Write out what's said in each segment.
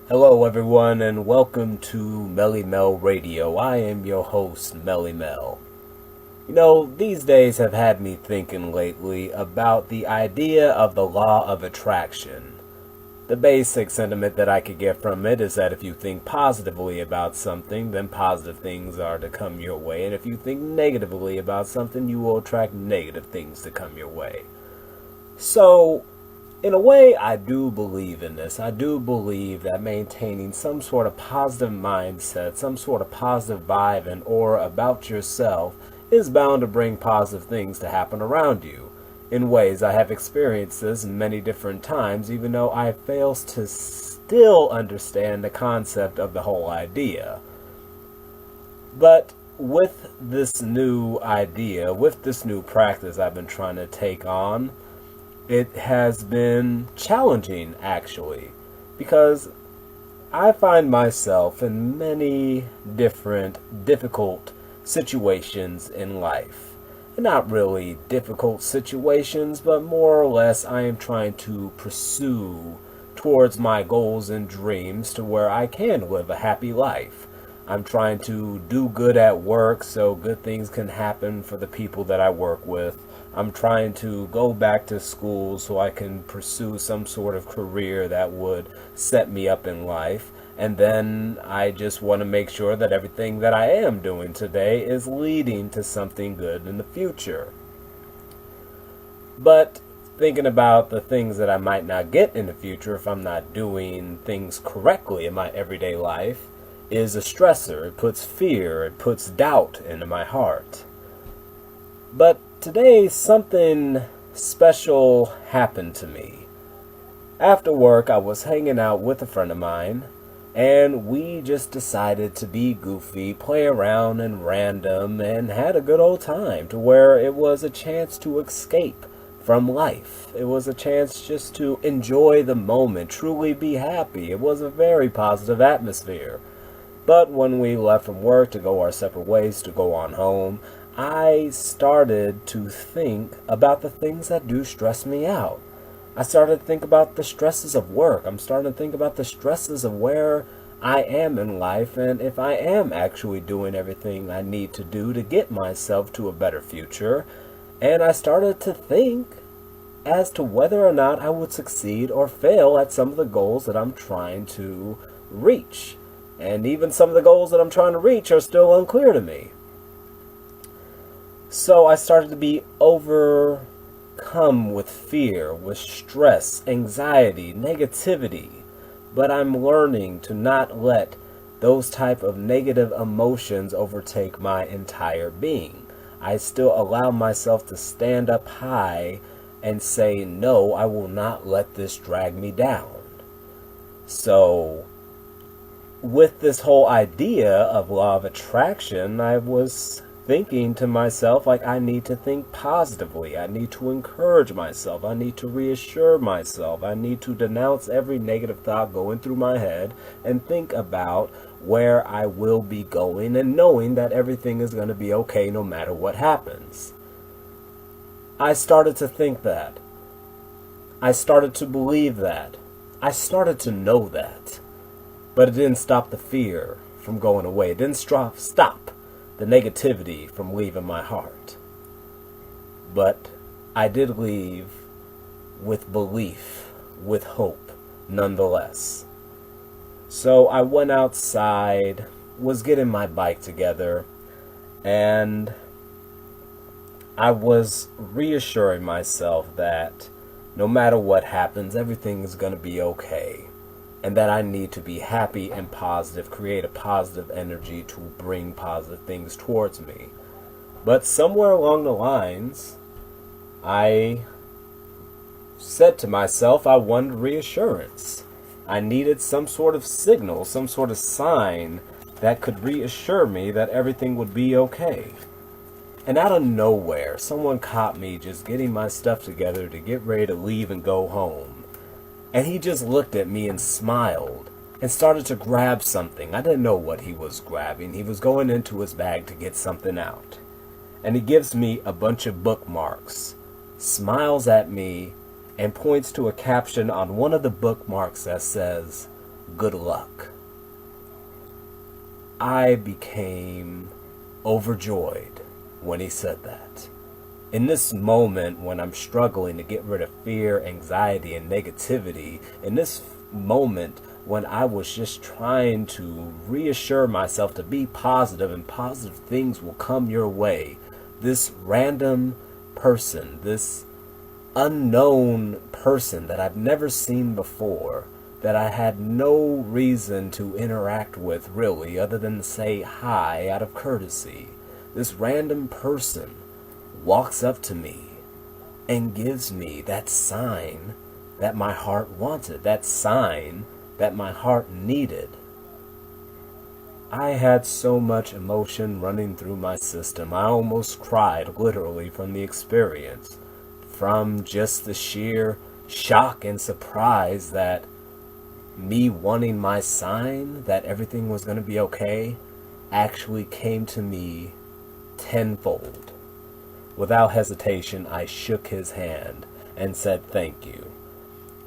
Hello, everyone, and welcome to Melly Mel Radio. I am your host, Melly Mel. These days have had me thinking lately about the idea of the law of attraction. The basic sentiment that I could get from it is that if you think positively about something, then positive things are to come your way, and if you think negatively about something, you will attract negative things to come your way. So, in a way, I do believe in this. I do believe that maintaining some sort of positive mindset, some sort of positive vibe and aura about yourself is bound to bring positive things to happen around you. In ways I have experienced this many different times, even though I fail to still understand the concept of the whole idea. But with this new idea, with this new practice I've been trying to take on, it has been challenging, actually, because I find myself in many different difficult situations in life. Not really difficult situations, but more or less I am trying to pursue towards my goals and dreams to where I can live a happy life. I'm trying to do good at work so good things can happen for the people that I work with. I'm trying to go back to school so I can pursue some sort of career that would set me up in life. And then I just want to make sure that everything that I am doing today is leading to something good in the future. But thinking about the things that I might not get in the future if I'm not doing things correctly in my everyday life is a stressor. It puts fear, it puts doubt into my heart. But today, something special happened to me. After work, I was hanging out with a friend of mine, and we just decided to be goofy, play around and random, and had a good old time to where it was a chance to escape from life. It was a chance just to enjoy the moment, truly be happy. It was a very positive atmosphere. But when we left from work to go our separate ways to go on home, I started to think about the things that do stress me out. I started to think about the stresses of work. I'm starting to think about the stresses of where I am in life and if I am actually doing everything I need to do to get myself to a better future. And I started to think as to whether or not I would succeed or fail at some of the goals that I'm trying to reach. And even some of the goals that I'm trying to reach are still unclear to me. So I started to be overcome with fear, with stress, anxiety, negativity. But I'm learning to not let those type of negative emotions overtake my entire being. I still allow myself to stand up high and say, no, I will not let this drag me down. So with this whole idea of law of attraction, I was thinking to myself, like, I need to think positively. I need to encourage myself. I need to reassure myself. I need to denounce every negative thought going through my head and think about where I will be going and knowing that everything is going to be okay no matter what happens. I started to think that. I started to believe that. I started to know that. But it didn't stop the fear from going away. It didn't stop the negativity from leaving my heart. But I did leave with belief, with hope, nonetheless. So I went outside, was getting my bike together, and I was reassuring myself that no matter what happens, everything is going to be okay. And that I need to be happy and positive, create a positive energy to bring positive things towards me. But somewhere along the lines, I said to myself I wanted reassurance. I needed some sort of signal, some sort of sign that could reassure me that everything would be okay. And out of nowhere, someone caught me just getting my stuff together to get ready to leave and go home. And he just looked at me and smiled and started to grab something. I didn't know what he was grabbing. He was going into his bag to get something out. And he gives me a bunch of bookmarks, smiles at me, and points to a caption on one of the bookmarks that says, good luck. I became overjoyed when he said that. In this moment when I'm struggling to get rid of fear, anxiety, and negativity, in this moment when I was just trying to reassure myself to be positive and positive things will come your way, this random person, this unknown person that I've never seen before, that I had no reason to interact with really other than to say hi out of courtesy, this random person walks up to me and gives me that sign that my heart wanted, that sign that my heart needed. I had so much emotion running through my system. I almost cried literally from the experience, from just the sheer shock and surprise that me wanting my sign that everything was going to be okay actually came to me tenfold. Without hesitation, I shook his hand and said thank you.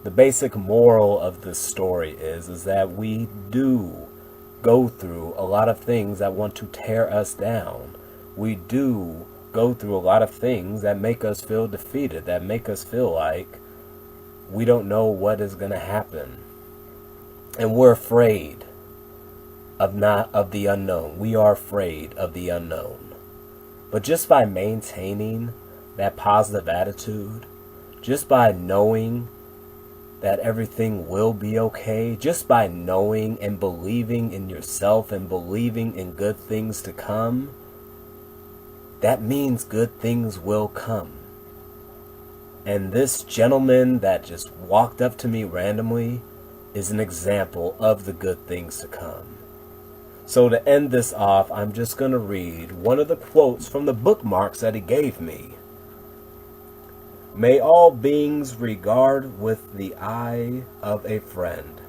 The basic moral of this story is that we do go through a lot of things that want to tear us down. We do go through a lot of things that make us feel defeated, that make us feel like we don't know what is going to happen. And we're afraid of the unknown. We are afraid of the unknown. But just by maintaining that positive attitude, just by knowing that everything will be okay, just by knowing and believing in yourself and believing in good things to come, that means good things will come. And this gentleman that just walked up to me randomly is an example of the good things to come. So to end this off, I'm just going to read one of the quotes from the bookmarks that he gave me. May all beings regard with the eye of a friend.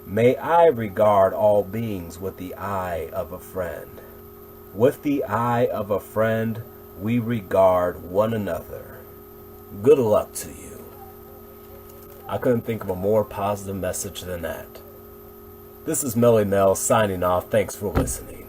May I regard all beings with the eye of a friend. With the eye of a friend, we regard one another. Good luck to you. I couldn't think of a more positive message than that. This is Melly Mel signing off. Thanks for listening.